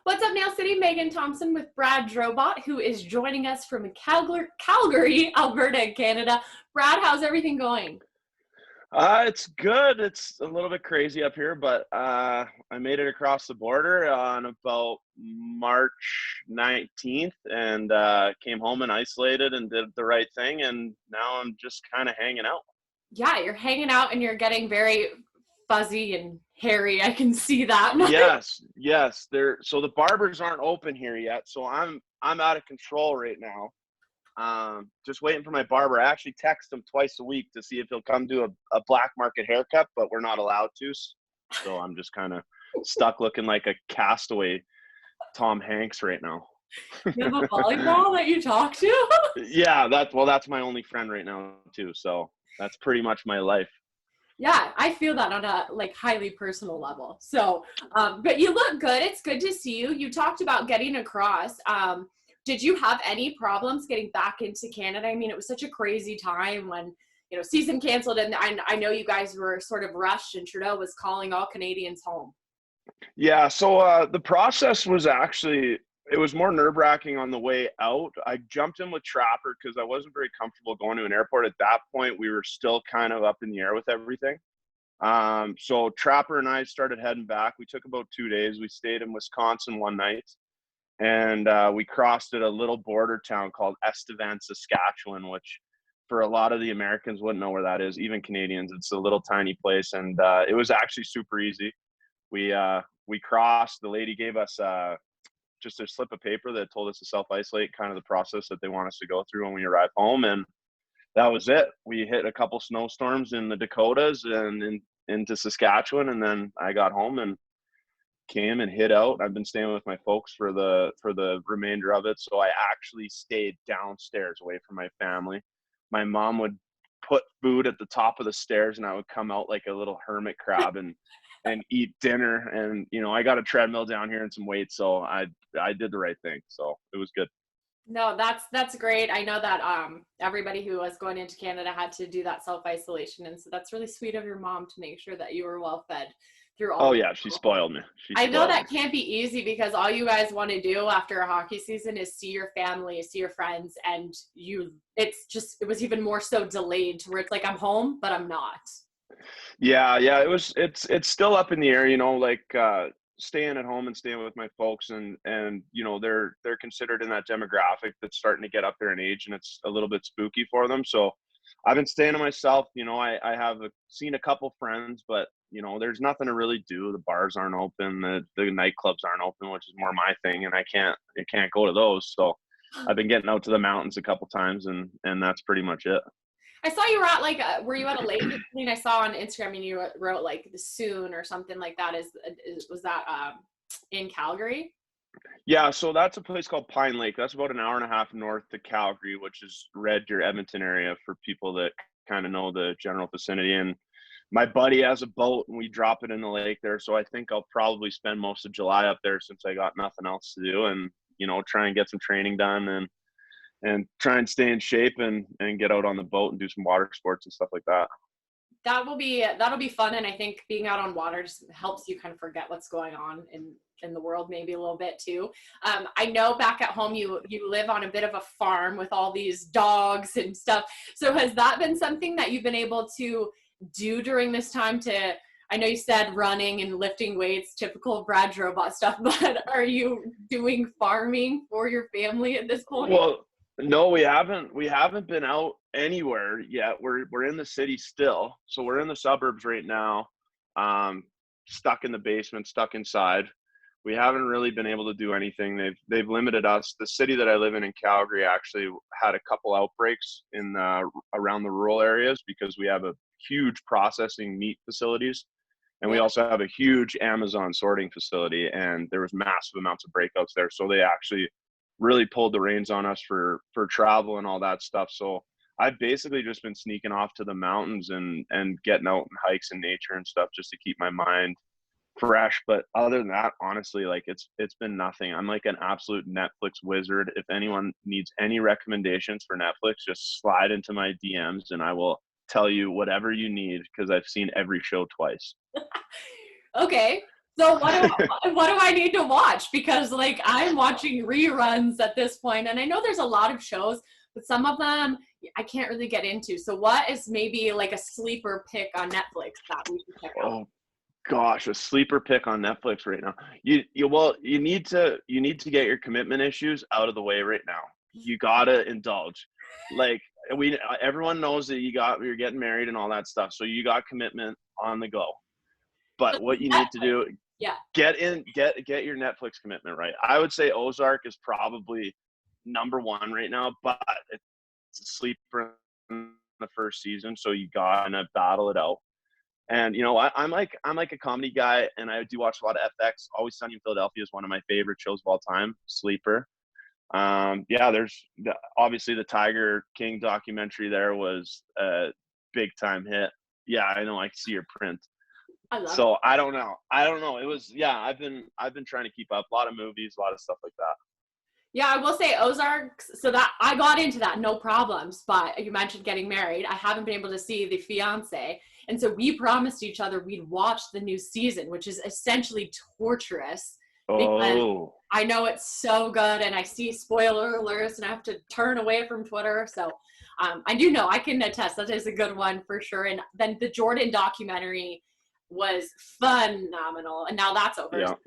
What's up, Nail City? Megan Thompson with Brad Drobot, who is joining us from Calgary, Alberta, Canada. Brad, how's everything going? It's good. It's a little bit crazy up here, but I made it across the border on about March 19th and came home and isolated and did the right thing. And now I'm just kind of hanging out. Yeah, you're hanging out and you're getting very fuzzy and hairy. I can see that. Yes. So the barbers aren't open here yet, so I'm out of control right now. Just waiting for my barber. I actually text him twice a week to see if he'll come do a black market haircut, but we're not allowed to. So I'm just kind of stuck looking like a castaway Tom Hanks right now. You have a volleyball that you talk to? Yeah, that's my only friend right now too. So that's pretty much my life. Yeah, I feel that on a highly personal level. So, but you look good. It's good to see you. You talked about getting across. Did you have any problems getting back into Canada? I mean, it was such a crazy time when, season canceled, and I know you guys were sort of rushed, and Trudeau was calling all Canadians home. Yeah, so the process was actually, it was more nerve-wracking on the way out. I jumped in with Trapper because I wasn't very comfortable going to an airport. At that point, we were still kind of up in the air with everything. So Trapper and I started heading back. We took about 2 days. We stayed in Wisconsin one night, and we crossed at a little border town called Estevan, Saskatchewan, which for a lot of the Americans wouldn't know where that is, even Canadians. It's a little tiny place, and it was actually super easy. We crossed. The lady gave us just a slip of paper that told us to self-isolate, kind of the process that they want us to go through when we arrive home, and that was it. We hit a couple snowstorms in the Dakotas and into Saskatchewan, and then I got home and came and hid out. I've been staying with my folks for the remainder of it, so I actually stayed downstairs away from my family. My mom would put food at the top of the stairs, and I would come out like a little hermit crab and eat dinner. And I got a treadmill down here and some weights, so I did the right thing. So it was good. No, that's great. I know that everybody who was going into Canada had to do that self-isolation, and so that's really sweet of your mom to make sure that you were well fed through all. Oh yeah, she spoiled me. I know that can't be easy because all you guys want to do after a hockey season is see your family, see your friends, and it was even more so delayed to where it's like I'm home, but I'm not. Yeah, it's still up in the air, staying at home and staying with my folks, and they're considered in that demographic that's starting to get up there in age, and it's a little bit spooky for them. So I've been staying to myself. I have seen a couple friends, but there's nothing to really do. The bars aren't open, the nightclubs aren't open, which is more my thing, and I can't go to those. So I've been getting out to the mountains a couple times, and that's pretty much it. I saw you were at were you at a lake? I saw on Instagram and you wrote like the Soon or something like that. Was that in Calgary? Yeah, so that's a place called Pine Lake. That's about an hour and a half north to Calgary, which is Red Deer, Edmonton area for people that kind of know the general vicinity. And my buddy has a boat, and we drop it in the lake there. So I think I'll probably spend most of July up there since I got nothing else to do, and try and get some training done and try and stay in shape and get out on the boat and do some water sports and stuff like that. That'll be fun, and I think being out on water just helps you kind of forget what's going on in the world maybe a little bit too. I know back at home you live on a bit of a farm with all these dogs and stuff. So has that been something that you've been able to do during this time I know you said running and lifting weights, typical Brad Drobot stuff, but are you doing farming for your family at this point? Well, no, we haven't been out anywhere yet. We're in the city still. So we're in the suburbs right now, stuck in the basement, stuck inside. We haven't really been able to do anything. They've limited us. The city that I live in Calgary, actually had a couple outbreaks in around the rural areas because we have a huge processing meat facilities, and we also have a huge Amazon sorting facility, and there was massive amounts of breakouts there. So they actually really pulled the reins on us for travel and all that stuff. So I've basically just been sneaking off to the mountains and getting out and hikes in nature and stuff just to keep my mind fresh. But other than that, honestly, like it's been nothing. I'm like an absolute Netflix wizard. If anyone needs any recommendations for Netflix, just slide into my DMs and I will tell you whatever you need because I've seen every show twice. Okay. So what do I need to watch? Because like I'm watching reruns at this point, and I know there's a lot of shows, but some of them I can't really get into. So what is maybe like a sleeper pick on Netflix that we can check out? Oh gosh, a sleeper pick on Netflix right now. You need to get your commitment issues out of the way right now. You gotta indulge. Like everyone knows that you're getting married and all that stuff, so you got commitment on the go. But what you need to do, Yeah. get your Netflix commitment right. I would say Ozark is probably number one right now, but it's a sleeper in the first season, so you gotta battle it out. And I'm like a comedy guy, and I do watch a lot of FX. Always Sunny in Philadelphia is one of my favorite shows of all time. Sleeper. There's obviously the Tiger King documentary. There was a big time hit. Yeah, I know. I see your print. I love it. So I don't know. It was I've been trying to keep up. A lot of movies, a lot of stuff like that. Yeah, I will say Ozark, so that I got into that, no problems, but you mentioned getting married. I haven't been able to see the fiance. And so we promised each other we'd watch the new season, which is essentially torturous because Oh, I know it's so good and I see spoiler alerts and I have to turn away from Twitter. So I do know, I can attest that is a good one for sure. And then the Jordan documentary was phenomenal. And now that's over. yeah. So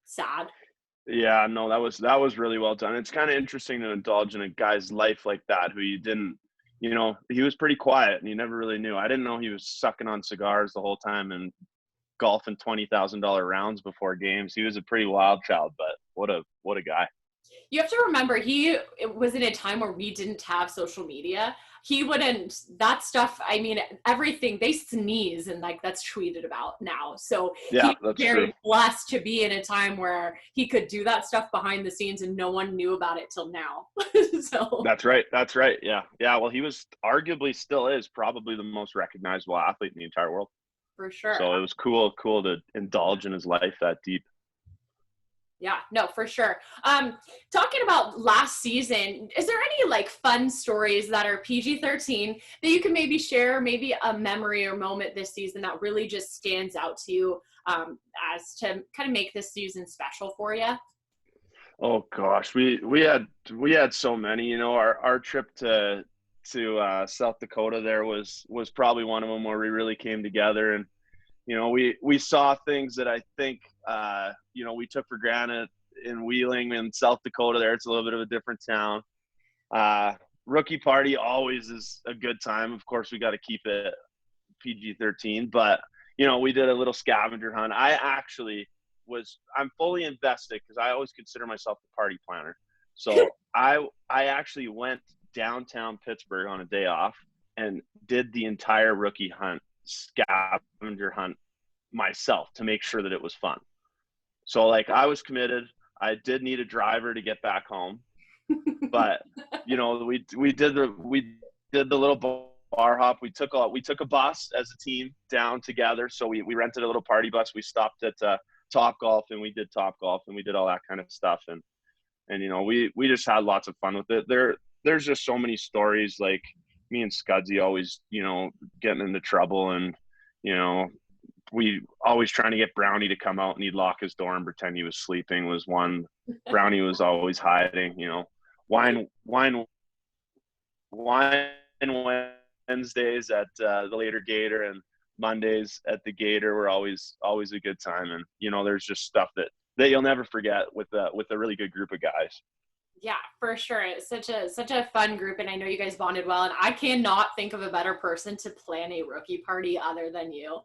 sad. Yeah, no, that was really well done. It's kind of interesting to indulge in a guy's life like that who you didn't, he was pretty quiet and you never really knew. I didn't know he was sucking on cigars the whole time and golfing $20,000 rounds before games. He was a pretty wild child, but what a guy. You have to remember, it was in a time where we didn't have social media. He wouldn't, that stuff, I mean, everything, they sneeze and like that's tweeted about now. So Yeah, he's that's very true. blessed to be in a time where he could do that stuff behind the scenes and no one knew about it till now. So That's right. That's right. Yeah. Yeah. Well, he was arguably still is probably the most recognizable athlete in the entire world. for sure. So it was cool to indulge in his life that deep. Yeah, no, for sure. Talking about last season, is there any like fun stories that are PG-13 that you can maybe share, maybe a memory or moment this season that really just stands out to you as to kind of make this season special for you? Oh gosh, we had so many. Our trip to South Dakota there was probably one of them where we really came together, and we saw things that I think we took for granted in Wheeling and South Dakota. There, it's a little bit of a different town. Rookie party always is a good time. Of course, we got to keep it PG-13, but we did a little scavenger hunt. I'm fully invested because I always consider myself the party planner. So I actually went downtown Pittsburgh on a day off and did the entire rookie hunt, scavenger hunt myself to make sure that it was fun. So like I was committed. I did need a driver to get back home, but we did the little bar hop. We took a bus as a team down together. So we rented a little party bus. We stopped at Top Golf and we did Top Golf and we did all that kind of stuff. And we just had lots of fun with it. There's just so many stories. Like me and Scudsy always, getting into trouble, and we always trying to get Brownie to come out and he'd lock his door and pretend he was sleeping was one. Brownie was always hiding, wine Wednesdays at the Later Gator and Mondays at the Gator were always a good time. And, there's just stuff that you'll never forget with a really good group of guys. Yeah, for sure. It's such a fun group, and I know you guys bonded well, and I cannot think of a better person to plan a rookie party other than you.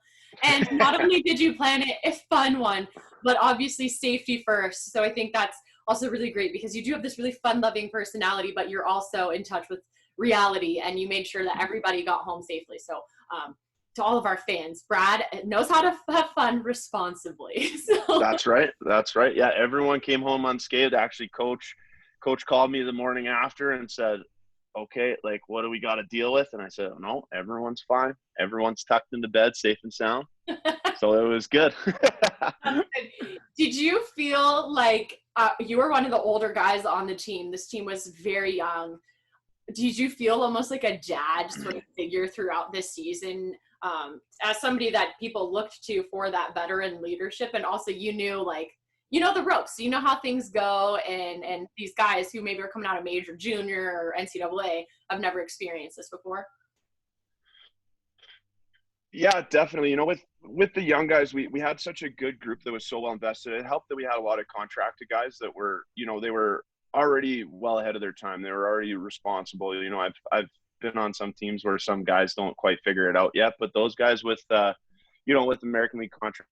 And not only did you plan it, a fun one, but obviously safety first. So I think that's also really great because you do have this really fun-loving personality, but you're also in touch with reality, and you made sure that everybody got home safely. So to all of our fans, Brad knows how to have fun responsibly. So. That's right. Yeah, everyone came home unscathed. Actually, Coach called me the morning after and said, okay, like, what do we got to deal with? And I said, no, everyone's fine. Everyone's tucked into bed, safe and sound. So it was good. Did you feel like you were one of the older guys on the team? This team was very young. Did you feel almost like a dad sort of figure throughout this season as somebody that people looked to for that veteran leadership, and also you knew, like, you know the ropes, you know how things go, and these guys who maybe are coming out of major, junior, or NCAA have never experienced this before. Yeah, definitely. You know, with the young guys, we had such a good group that was so well invested. It helped that we had a lot of contracted guys that were, you know, they were already well ahead of their time. They were already responsible. You know, I've been on some teams where some guys don't quite figure it out yet, but those guys with you know, with American League contract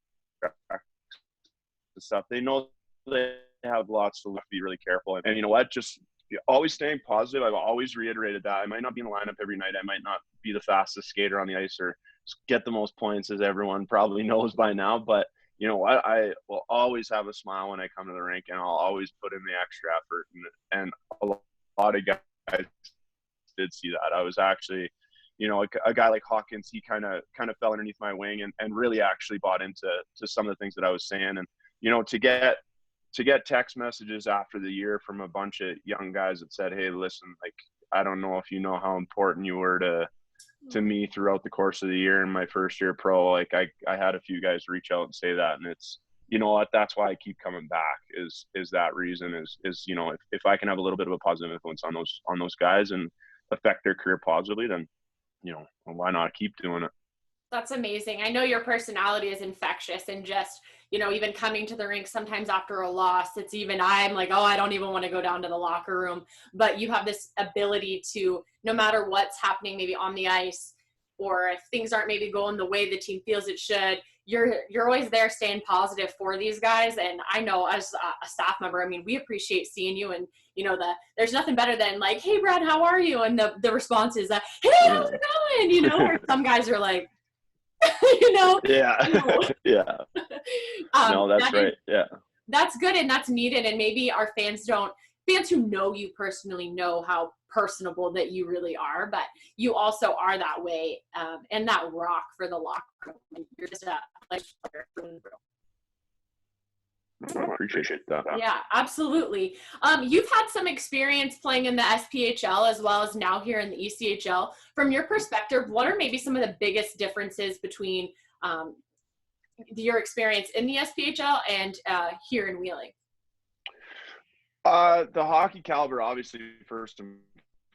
and stuff, they know they have lots to be really careful. And you know what? Just always staying positive. I've always reiterated that. I might not be in the lineup every night. I might not be the fastest skater on the ice or get the most points, as everyone probably knows by now. But you know what? I will always have a smile when I come to the rink, and I'll always put in the extra effort. And a lot of guys did see that. I was actually, you know, a guy like Hawkins, he kind of fell underneath my wing and really actually bought into some of the things that I was saying. And you know, to get text messages after the year from a bunch of young guys that said, "Hey, listen, like, I don't know if you know how important you were to me throughout the course of the year in my first year pro." Like I had a few guys reach out and say that, and it's, you know what, that's why I keep coming back is that reason is, you know, if I can have a little bit of a positive influence on those guys and affect their career positively, then, you know, why not keep doing it? That's amazing. I know your personality is infectious, and just, you know, even coming to the rink sometimes after a loss, it's even, I'm like, oh, I don't even want to go down to the locker room. But you have this ability to, no matter what's happening, maybe on the ice, or if things aren't maybe going the way the team feels it should, you're always there staying positive for these guys. And I know as a staff member, I mean, we appreciate seeing you, and you know, there's nothing better than like, "Hey Brad, how are you?" And the response is, "Hey, how's it going?" You know, or some guys are like, you know, Yeah. no. Yeah. No, that's right. Yeah. That's good, and that's needed. And maybe our fans who know you personally know how personable that you really are, but you also are that way, and that rock for the locker room. You're just a player through and through. I appreciate that. Yeah, absolutely. You've had some experience playing in the SPHL as well as now here in the ECHL. From your perspective, what are maybe some of the biggest differences between your experience in the SPHL and here in Wheeling? The hockey caliber, obviously, first and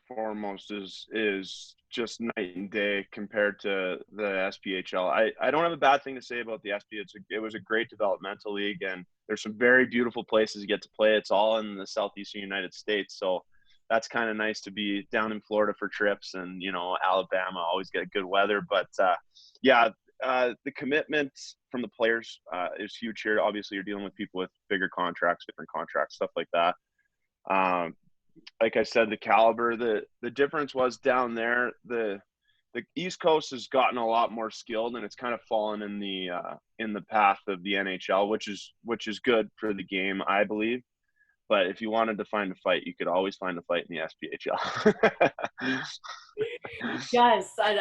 foremost, is just night and day compared to the SPHL. I don't have a bad thing to say about the SP. It was a great developmental league, and there's some very beautiful places you get to play. It's all in the southeastern United States, so that's kind of nice to be down in Florida for trips, and you know, Alabama always get good weather. But yeah, the commitment from the players is huge here. Obviously, you're dealing with people with bigger contracts, different contracts, stuff like that. Like I said, the caliber, the difference was down there, the East Coast has gotten a lot more skilled, and it's kind of fallen in the path of the NHL, which is good for the game, I believe. But if you wanted to find a fight, you could always find a fight in the SPHL. Yes, and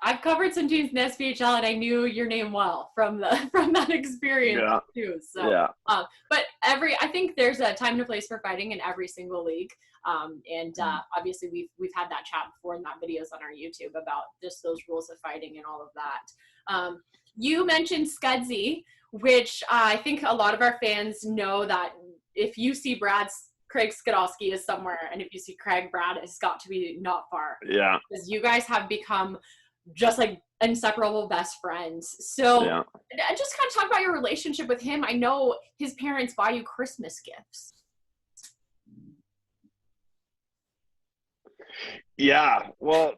I've covered some teams in the SPHL, and I knew your name well from that experience Yeah. too. So, Yeah. But I think there's a time and place for fighting in every single league. And obviously we've had that chat before, and that videos on our YouTube about just those rules of fighting and all of that. You mentioned Scudsy, which I think a lot of our fans know that if you see Craig Skidowski is somewhere, and if you see Craig, Brad has got to be not far. Yeah. Because you guys have become just like inseparable best friends. So Yeah. just kind of talk about your relationship with him. I know his parents buy you Christmas gifts. Yeah. Well,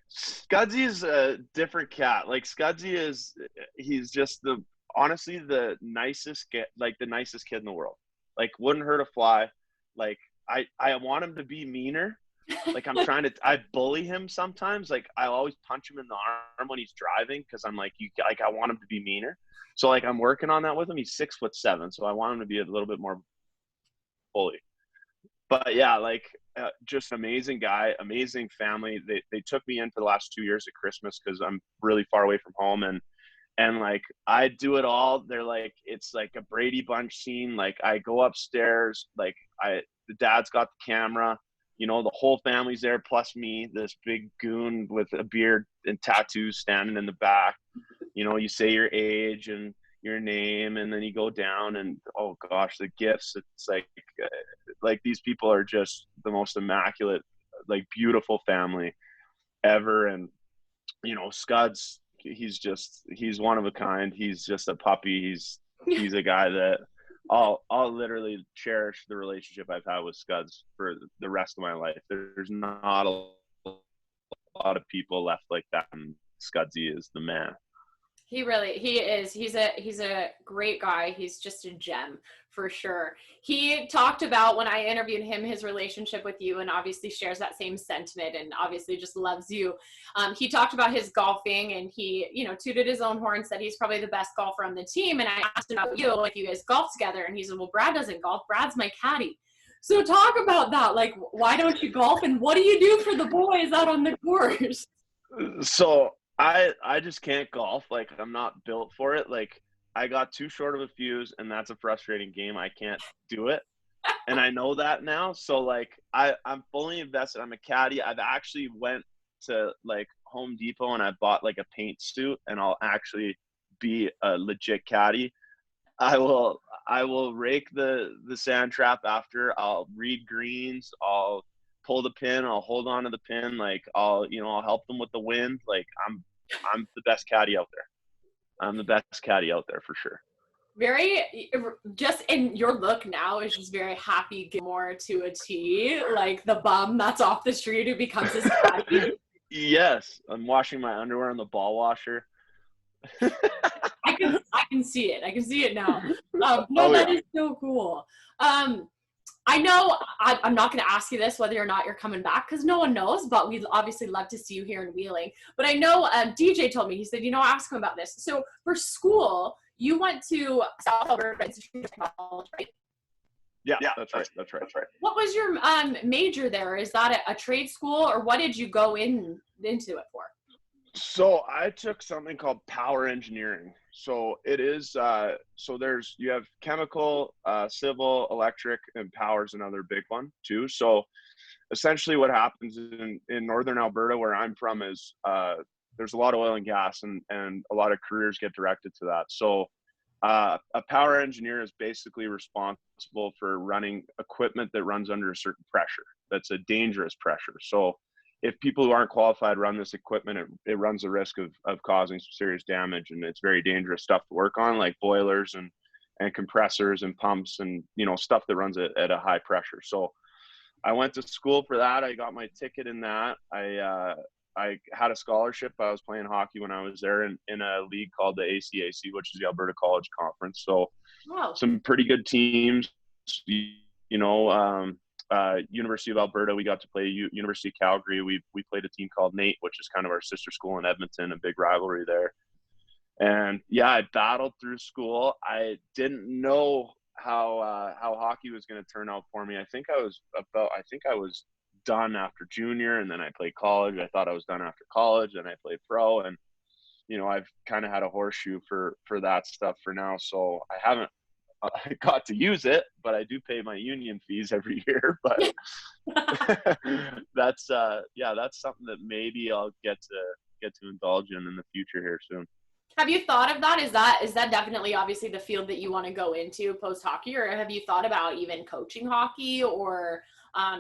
Scudsy's a different cat. Like he's just honestly the nicest kid, like the nicest kid in the world. Like wouldn't hurt a fly. Like I want him to be meaner. Like I bully him sometimes. Like I always punch him in the arm when he's driving, because I'm like, I want him to be meaner. So like I'm working on that with him. He's 6'7", so I want him to be a little bit more bully. But yeah, like just amazing guy, amazing family. They took me in for the last 2 years at Christmas because I'm really far away from home, and like I do it all. They're like, it's like a Brady Bunch scene. Like I go upstairs, like the dad's got the camera. you know, the whole family's there, plus me, this big goon with a beard and tattoos standing in the back. You know, you say your age and your name, and then you go down, and oh gosh, the gifts. It's like these people are just the most immaculate, like beautiful family ever. And you know, Scuds, he's one of a kind. He's just a puppy. He's a guy that I'll literally cherish the relationship I've had with Scuds for the rest of my life. There's not a lot of people left like that, and Scudsy is the man. He is. He's a great guy. He's just a gem for sure. He talked about, when I interviewed him, his relationship with you, and obviously shares that same sentiment and obviously just loves you. He talked about his golfing, and he, you know, tooted his own horn, said he's probably the best golfer on the team. And I asked him about you, like, you guys golf together, and he said, well, Brad doesn't golf. Brad's my caddy. So talk about that. Like, why don't you golf, and what do you do for the boys out on the course? So I just can't golf. Like, I'm not built for it. Like, I got too short of a fuse, and that's a frustrating game. I can't do it. And I know that now. So like I'm fully invested. I'm a caddy. I've actually went to like Home Depot and I bought like a paint suit, and I'll actually be a legit caddy. I will rake the sand trap after. I'll read greens. I'll pull the pin. I'll hold on to the pin. Like I'll help them with the wind. Like I'm the best caddy out there. I'm the best caddy out there for sure. Very, just in your look now is just very Happy Gilmore to a T, like the bum that's off the street who becomes his caddy. Yes, I'm washing my underwear in the ball washer. I can see it. I can see it now. That is so cool. I know I'm not going to ask you this, whether or not you're coming back, because no one knows, but we'd obviously love to see you here in Wheeling. But I know DJ told me, he said, ask him about this. So for school, you went to South Alberta Institute of College, right? Yeah, that's right. What was your major there? Is that a trade school, or what did you go into it for? So I took something called power engineering. So it is, you have chemical, civil, electric, and power is another big one too. So essentially what happens in Northern Alberta, where I'm from, is there's a lot of oil and gas, and a lot of careers get directed to that. So a power engineer is basically responsible for running equipment that runs under a certain pressure. That's a dangerous pressure. So if people who aren't qualified run this equipment, it runs the risk of causing some serious damage, and it's very dangerous stuff to work on, like boilers and compressors and pumps and, stuff that runs at a high pressure. So I went to school for that. I got my ticket in that. I had a scholarship. I was playing hockey when I was there in a league called the ACAC, which is the Alberta College Conference. So some pretty good teams, University of Alberta, we got to play University of Calgary. We played a team called Nate, which is kind of our sister school in Edmonton, a big rivalry there. And yeah, I battled through school. I didn't know how hockey was going to turn out for me. I think I was done after junior, and then I played college. I thought I was done after college, and I played pro, and I've kind of had a horseshoe for that stuff for now. So I haven't got to use it, but I do pay my union fees every year. But that's something that maybe I'll get to indulge in the future here soon. Have you thought of that? Is that definitely obviously the field that you want to go into post hockey, or have you thought about even coaching hockey or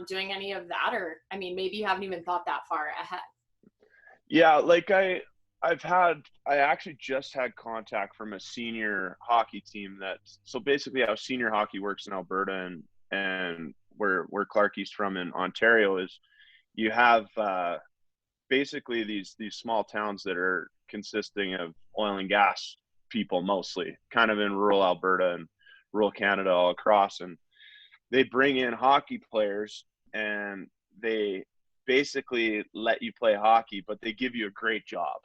doing any of that? Or maybe you haven't even thought that far ahead. Yeah, like I actually just had contact from a senior hockey team so basically how senior hockey works in Alberta and where Clarkie's from in Ontario is you have basically these small towns that are consisting of oil and gas people, mostly kind of in rural Alberta and rural Canada all across. And they bring in hockey players and they basically let you play hockey, but they give you a great job.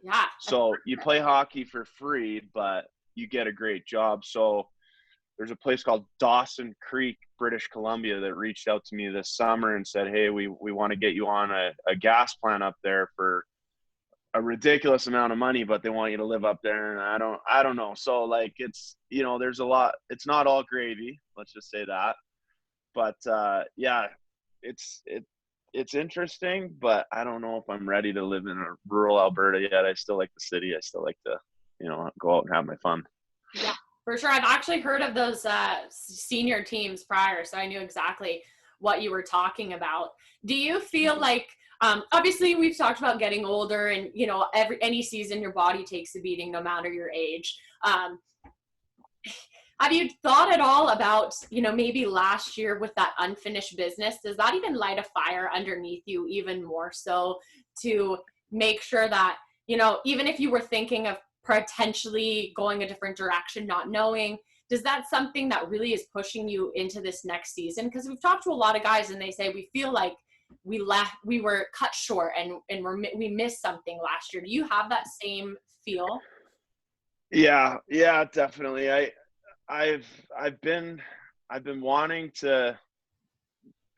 Yeah. So you play hockey for free, but you get a great job. So there's a place called Dawson Creek, British Columbia, that reached out to me this summer and said, hey, we want to get you on a gas plant up there for a ridiculous amount of money, but they want you to live up there. And I don't know. So like, it's, there's a lot, it's not all gravy. Let's just say that. But yeah, it's interesting, but I don't know if I'm ready to live in a rural Alberta yet. I still like the city. I still like to, go out and have my fun. Yeah, for sure. I've actually heard of those senior teams prior, so I knew exactly what you were talking about. Do you feel like, obviously we've talked about getting older, and any season your body takes a beating, no matter your age. Have you thought at all about, maybe last year with that unfinished business, does that even light a fire underneath you even more so to make sure that, even if you were thinking of potentially going a different direction, not knowing, does that something that really is pushing you into this next season? Because we've talked to a lot of guys and they say, we feel like we were cut short and we missed something last year. Do you have that same feel? Yeah, definitely. I've been wanting to,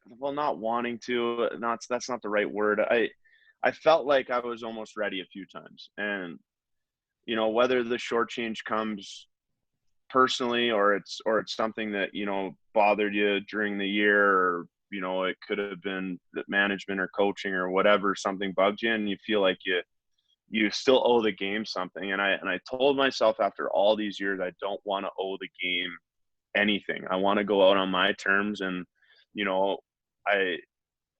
well, not wanting to, that's not the right word. I felt like I was almost ready a few times, and whether the short change comes personally or it's something that bothered you during the year, or it could have been that management or coaching or whatever, something bugged you and you feel like you still owe the game something. And I told myself after all these years, I don't want to owe the game anything. I want to go out on my terms. And, I,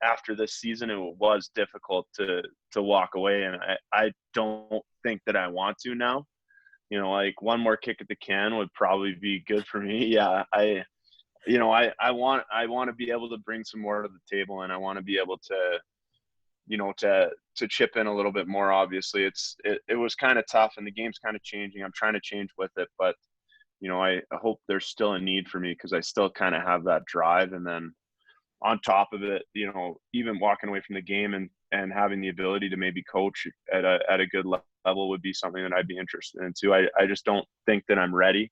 after this season, it was difficult to walk away. And I don't think that I want to now. Like one more kick at the can would probably be good for me. Yeah. I want to be able to bring some more to the table, and I want to be able to chip in a little bit more. Obviously it was kind of tough, and the game's kind of changing. I'm trying to change with it, but I hope there's still a need for me, because I still kind of have that drive. And then on top of it, even walking away from the game and having the ability to maybe coach at a good level would be something that I'd be interested in too. I just don't think that I'm ready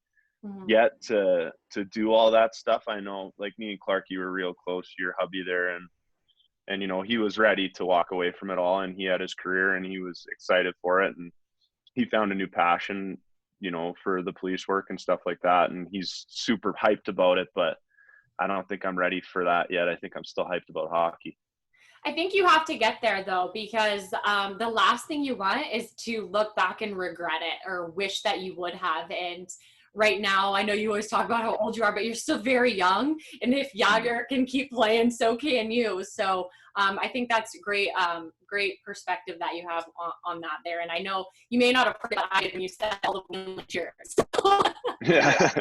yet to do all that stuff. I know, like, me and Clark, you were real close, your hubby there, and he was ready to walk away from it all, and he had his career and he was excited for it, and he found a new passion, for the police work and stuff like that, and he's super hyped about it. But I don't think I'm ready for that yet. I think I'm still hyped about hockey. I think you have to get there though, because the last thing you want is to look back and regret it or wish that you would have. And right now, I know you always talk about how old you are, but you're still very young. And if Jagger can keep playing, so can you. So I think that's great perspective that you have on that there. And I know you may not have heard that when you said all the win years. Yeah.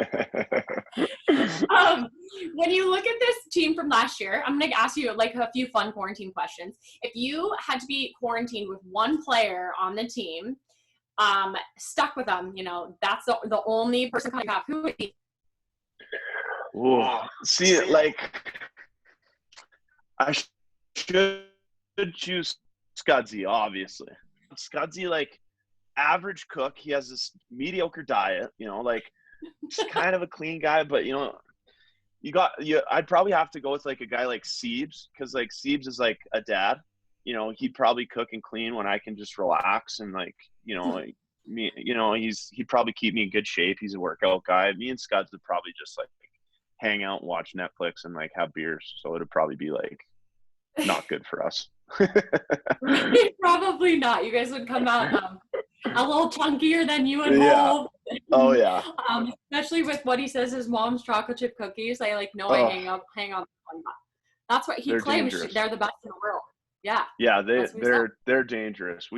When you look at this team from last year, I'm going to ask you like a few fun quarantine questions. If you had to be quarantined with one player on the team, stuck with them, that's the only person you have, who would be? Ooh. See, like, I should choose Scudsy, obviously. Scudsy, like, average cook. He has this mediocre diet, like, just kind of a clean guy, but I'd probably have to go with like a guy like Siebes, because like Siebes is like a dad. He'd probably cook and clean when I can just relax, and like, me, he'd probably keep me in good shape. He's a workout guy. Me and Scuds would probably just like hang out and watch Netflix and like have beers. So it'd probably be like not good for us. Probably not. You guys would come out a little chunkier than you would hope. Oh yeah. Especially with what he says, his mom's chocolate chip cookies. I hang on. That's what he claims. Dangerous. They're the best in the world. Yeah. Yeah, they're dangerous.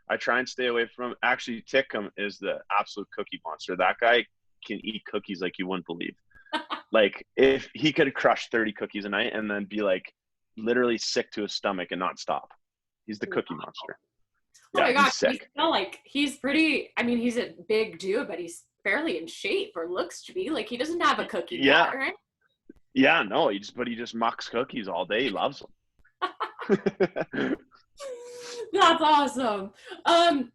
I try and stay away from them. Actually, Tickham is the absolute cookie monster. That guy can eat cookies like you wouldn't believe. Like, if he could crush 30 cookies a night and then be like literally sick to his stomach and not stop. He's the cookie monster. Oh my gosh, he's pretty, he's a big dude, but he's fairly in shape, or looks to be. Like, he doesn't have a cookie gut, right? Yeah, no, he just mucks cookies all day. He loves them. That's awesome.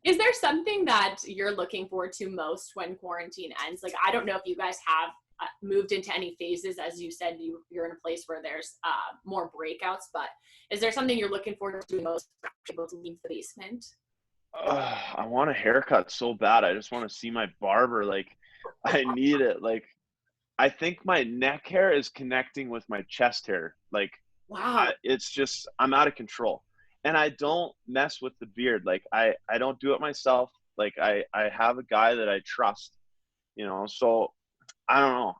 Is there something that you're looking forward to most when quarantine ends? Like, I don't know if you guys have moved into any phases. As you said, you're in a place where there's more breakouts, but is there something you're looking forward to most, able to leave the basement? I want a haircut so bad. I just want to see my barber. Like, I need it. Like, I think my neck hair is connecting with my chest hair. Like, Wow. it's just, I'm out of control. And I don't mess with the beard. Like, I don't do it myself. Like, I have a guy that I trust, so I don't know.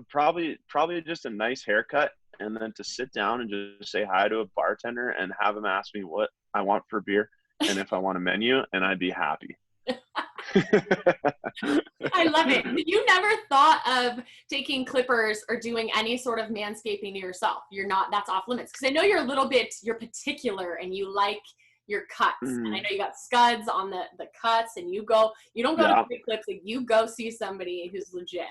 Probably just a nice haircut, and then to sit down and just say hi to a bartender and have him ask me what I want for beer and if I want a menu, and I'd be happy. I love it. You never thought of taking clippers or doing any sort of manscaping to yourself. That's off limits. Because I know you're particular and you like your cuts. And I know you got scuds on the cuts, and you don't go to big clips, like you go see somebody who's legit.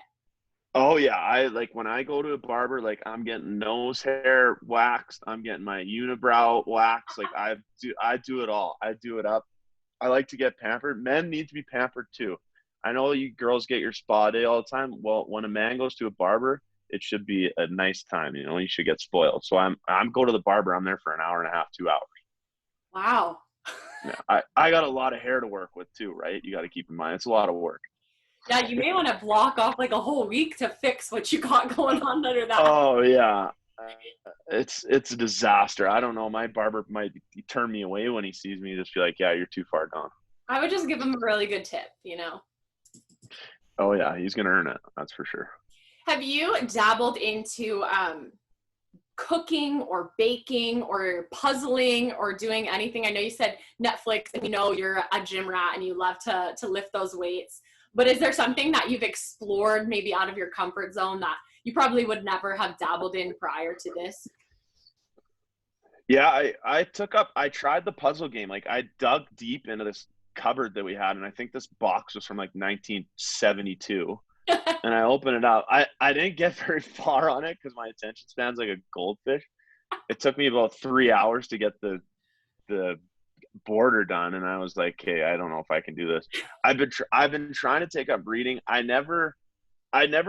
Oh yeah, I like when I go to a barber, like I'm getting nose hair waxed, I'm getting my unibrow waxed, like I do it all. I do it up. I like to get pampered. Men need to be pampered too. I know you girls get your spa day all the time. Well, when a man goes to a barber, it should be a nice time. You should get spoiled. So I'm go to the barber. I'm there for an hour and a half, 2 hours. Wow. Yeah, I got a lot of hair to work with too, right? You got to keep in mind it's a lot of work. Yeah, you may want to block off like a whole week to fix what you got going on under that. Oh yeah, it's a disaster. I don't know. My barber might turn me away when he sees me. Just be like, "Yeah, you're too far gone." I would just give him a really good tip, Oh yeah, he's gonna earn it. That's for sure. Have you dabbled into cooking or baking or puzzling or doing anything? I know you said Netflix, and you're a gym rat and you love to lift those weights. But is there something that you've explored maybe out of your comfort zone that you probably would never have dabbled in prior to this? Yeah, I tried the puzzle game. Like I dug deep into this cupboard that we had, and I think this box was from like 1972. And I opened it up. I didn't get very far on it because my attention span's like a goldfish. It took me about 3 hours to get the border done, and I was like, "Okay, I don't know if I can do this." I've been trying to take up reading. I never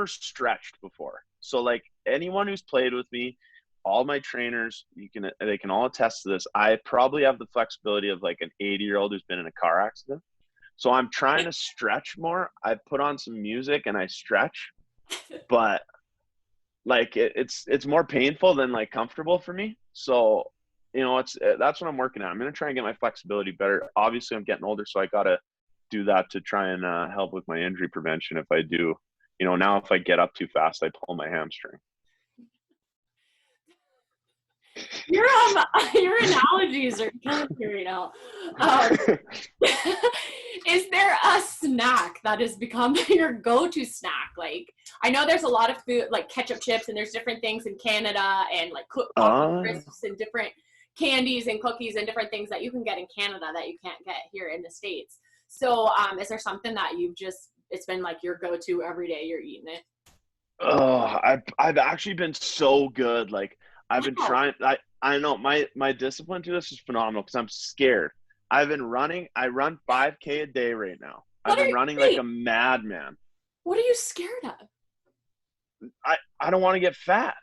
stretched before. So like anyone who's played with me, all my trainers, they can all attest to this. I probably have the flexibility of like an 80-year-old who's been in a car accident. So I'm trying to stretch more. I put on some music and I stretch, but like it's more painful than like comfortable for me. So that's what I'm working on. I'm going to try and get my flexibility better. Obviously I'm getting older, so I got to do that to try and help with my injury prevention. If I do, now if I get up too fast, I pull my hamstring. Your analogies are killing me right now. Is there a snack that has become your go-to snack? Like, I know there's a lot of food, like ketchup chips, and there's different things in Canada, and like crisps and different candies and cookies and different things that you can get in Canada that you can't get here in the States. So, is there something that it's been like your go-to every day you're eating it? Oh, I've actually been so good. Like I've been trying. I know my discipline to this is phenomenal because I'm scared. I've been running. I run 5K a day right now. I've been running like a madman. What are you scared of? I don't want to get fat.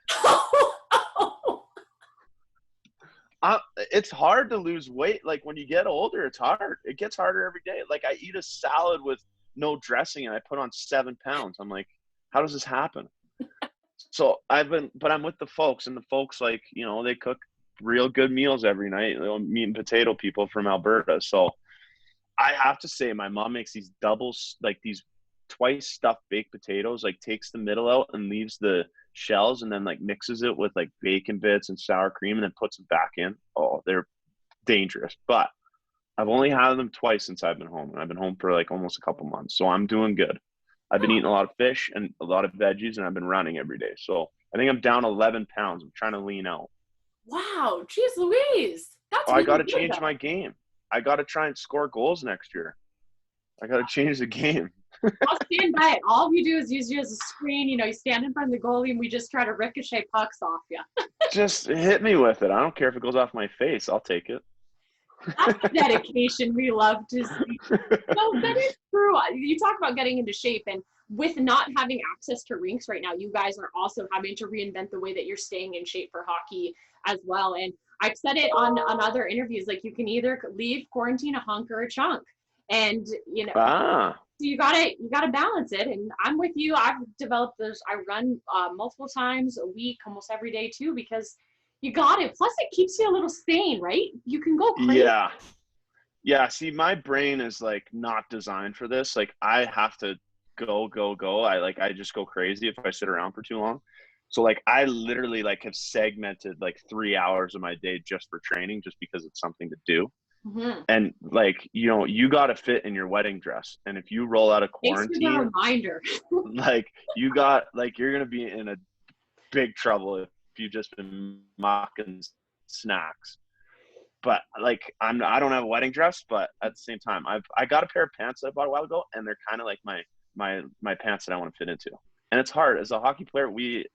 It's hard to lose weight. Like when you get older, it's hard. It gets harder every day. Like I eat a salad with no dressing and I put on 7 pounds. I'm like, how does this happen? So I'm with the folks, and the folks like, they cook real good meals every night. Meat and potato people from Alberta. So I have to say my mom makes these these twice stuffed baked potatoes, like takes the middle out and leaves the shells and then like mixes it with like bacon bits and sour cream and then puts them back in. Oh, they're dangerous. But I've only had them twice since I've been home, and I've been home for like almost a couple months. So I'm doing good. I've been eating a lot of fish and a lot of veggies, and I've been running every day. So I think I'm down 11 pounds. I'm trying to lean out. Wow. Jeez Louise. I got to change my game. I got to try and score goals next year. I got to change the game. I'll stand by it. All we do is use you as a screen. You stand in front of the goalie and we just try to ricochet pucks off you. Just hit me with it. I don't care if it goes off my face. I'll take it. That's the dedication we love to see. No, that is true. You talk about getting into shape, and with not having access to rinks right now, you guys are also having to reinvent the way that you're staying in shape for hockey as well. And I've said it on other interviews, like you can either leave quarantine a hunk or a chunk. And, you know, Ah, you gotta balance it. And I'm with you. I've developed this. I run multiple times a week, almost every day too, because you got it. Plus, it keeps you a little sane, right? You can go crazy. yeah. Yeah, see, my brain is like not designed for this. Like I have to go, go, go. I just go crazy if I sit around for too long. So like I literally like have segmented like 3 hours of my day just for training just because it's something to do. Mm-hmm. And like, you got to fit in your wedding dress. And if you roll out of Thanks for the quarantine, reminder. like you got like you're gonna be in a big trouble if you've just been mocking snacks. But like I don't have a wedding dress, but at the same time, I got a pair of pants that I bought a while ago, and they're kind of like my pants that I want to fit into. And it's hard as a hockey player. We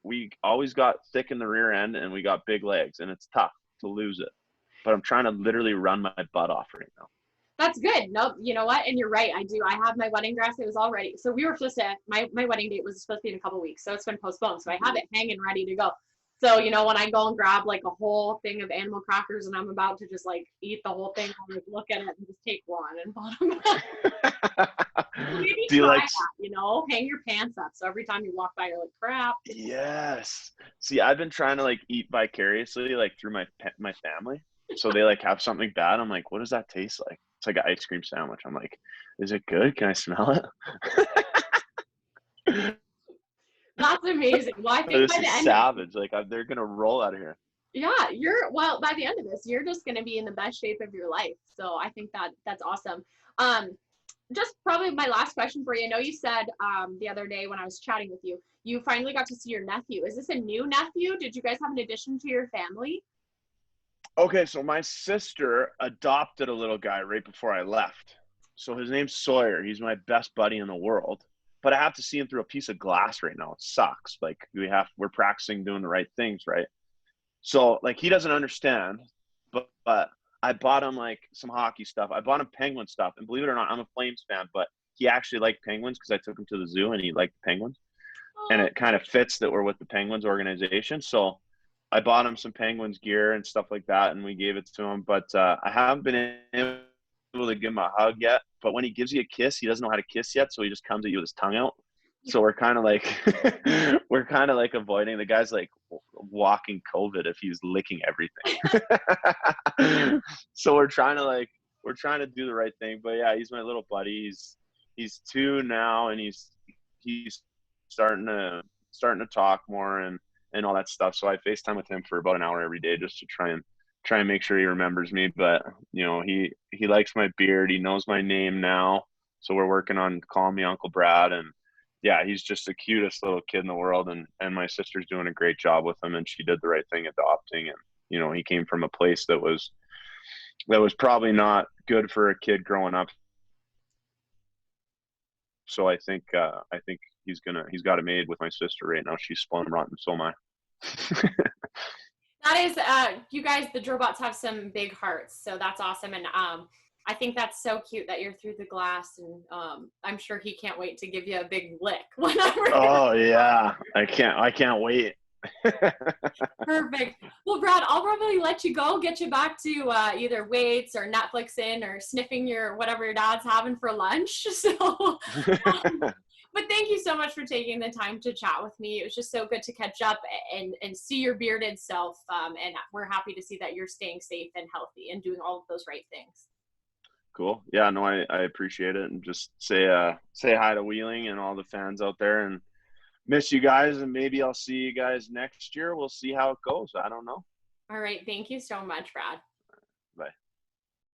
always got thick in the rear end, and we got big legs, and it's tough to lose it. But I'm trying to literally run my butt off right now. That's good. Nope. You know what? And you're right. I do. I have my wedding dress. It was all ready. So we were supposed to, my wedding date was supposed to be in a couple weeks. So it's been postponed. So I have it hanging ready to go. So, you know, when I go and grab like a whole thing of animal crackers and I'm about to just like eat the whole thing, I'll like look at it and just take one and bottom up. Maybe Do you try like? that, you know, hang your pants up. So every time you walk by, you're like, crap. Yes. See, I've been trying to like eat vicariously, like through my family. So they like have something bad. I'm like, what does that taste like? It's like an ice cream sandwich. I'm like, is it good? Can I smell it? That's amazing. Well, I think This by is the end of it, savage. Like they're gonna roll out of here. yeah, by the end of this, you're just going to be in the best shape of your life. So I think that's awesome. Um, just probably my last question for you. I know you said the other day when I was chatting with you, you finally got to see your nephew. Is this a new nephew? Did you guys have an addition to your family? Okay, so my sister adopted a little guy right before I left. So his name's Sawyer. He's my best buddy in the world. But I have to see him through a piece of glass right now. It sucks. Like we're practicing doing the right things, right? So like he doesn't understand, but I bought him like some hockey stuff. I bought him Penguin stuff, and believe it or not, I'm a Flames fan, but he actually liked Penguins because I took him to the zoo and he liked Penguins, and Oh, it kind of fits that we're with the Penguins organization. So I bought him some Penguins gear and stuff like that, and we gave it to him. But I haven't been able to give him a hug yet. But when he gives you a kiss, he doesn't know how to kiss yet, so he just comes at you with his tongue out. So we're kind of like we're kind of like avoiding the guy's like walking COVID if he's licking everything. So we're trying to do the right thing. But yeah, he's my little buddy. He's 2 now, and he's starting to talk more and all that stuff. So I FaceTime with him for about an hour every day just to try and make sure he remembers me. But he likes my beard. He knows my name now. So we're working on calling me Uncle Brad. And yeah, he's just the cutest little kid in the world. And my sister's doing a great job with him, and she did the right thing adopting. And he came from a place that was probably not good for a kid growing up. So I think he's got it made with my sister right now. She's spoiled and rotten, so am I. that is, you guys, the Drobots have some big hearts, so that's awesome. And I think that's so cute that you're through the glass, and I'm sure he can't wait to give you a big lick whenever you're Oh yeah, I can't wait. perfect. Well, Brad, I'll probably let you go, get you back to either weights or Netflixing or sniffing your whatever your dad's having for lunch. So, but thank you so much for taking the time to chat with me. It was just so good to catch up and see your bearded self. And we're happy to see that you're staying safe and healthy and doing all of those right things. Cool. Yeah, no, I appreciate it, and just say hi to Wheeling and all the fans out there, and miss you guys, and maybe I'll see you guys next year. We'll see how it goes. I don't know. All right. Thank you so much, Brad. Bye.